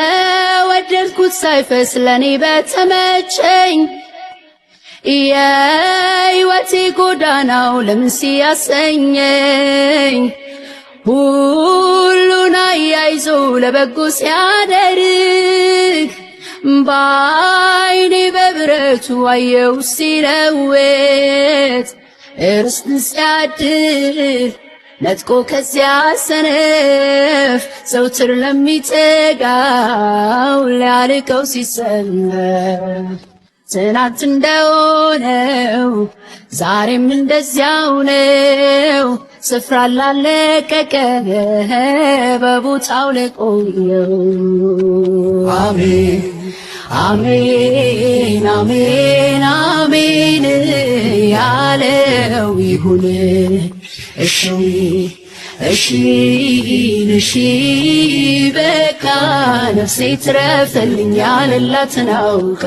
በወደድኩት ሳይፈስ ለኔ በተመቸኝ የሕይወቴ ጎዳናው ለምን ሲያሰኘኝ ሁሉን አያይዞ ለበጎ ሲያደርግ በዓይኔ በብረቱ አየው ሲለውጥ እርስትን ሲያድር ነጥቆ ከዚያ ሰነፍ ዘውትር ለሚተጋው ሊያልቀው ሲሰለፍ ትናንት እንደሆነው ዛሬም እንደዚያው ነው ስፍራ ላለቀቀ በቦታው ለቆየው አሜን አሜን አሜን አሜን ያለው ይሁን እሺ እሺ እሺ በቃ ነፍሴ ትረፍልኝ ያለላትን አውቃ